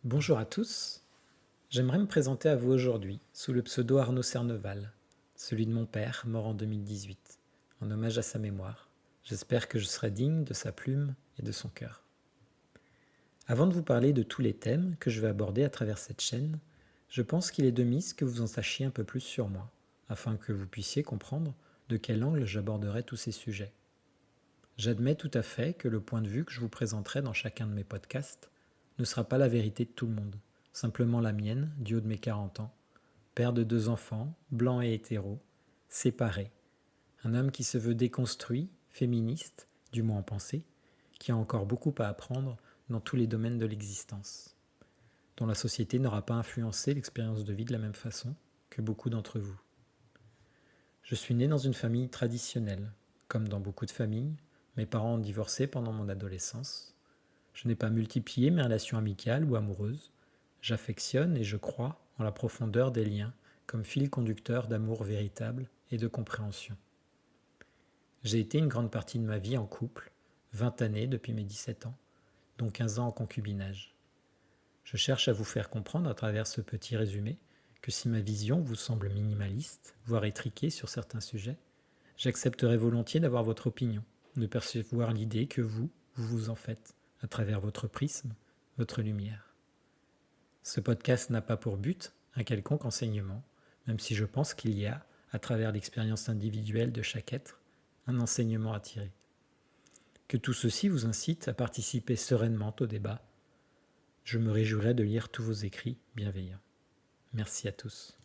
Bonjour à tous, j'aimerais me présenter à vous aujourd'hui sous le pseudo Arnaud Cerneval, celui de mon père, mort en 2018, en hommage à sa mémoire. J'espère que je serai digne de sa plume et de son cœur. Avant de vous parler de tous les thèmes que je vais aborder à travers cette chaîne, je pense qu'il est de mise que vous en sachiez un peu plus sur moi, afin que vous puissiez comprendre de quel angle j'aborderai tous ces sujets. J'admets tout à fait que le point de vue que je vous présenterai dans chacun de mes podcasts ne sera pas la vérité de tout le monde, simplement la mienne, du haut de mes 40 ans, père de 2 enfants, blanc et hétéro, séparé, un homme qui se veut déconstruit, féministe, du moins en pensée, qui a encore beaucoup à apprendre dans tous les domaines de l'existence, dont la société n'aura pas influencé l'expérience de vie de la même façon que beaucoup d'entre vous. Je suis né dans une famille traditionnelle, comme dans beaucoup de familles. Mes parents ont divorcé pendant mon adolescence. Je n'ai pas multiplié mes relations amicales ou amoureuses. J'affectionne et je crois en la profondeur des liens comme fil conducteur d'amour véritable et de compréhension. J'ai été une grande partie de ma vie en couple, 20 années depuis mes 17 ans, dont 15 ans en concubinage. Je cherche à vous faire comprendre à travers ce petit résumé que si ma vision vous semble minimaliste, voire étriquée sur certains sujets, j'accepterai volontiers d'avoir votre opinion, de percevoir l'idée que vous vous en faites, à travers votre prisme, votre lumière. Ce podcast n'a pas pour but un quelconque enseignement, même si je pense qu'il y a, à travers l'expérience individuelle de chaque être, un enseignement à tirer. Que tout ceci vous incite à participer sereinement au débat. Je me réjouirai de lire tous vos écrits bienveillants. Merci à tous.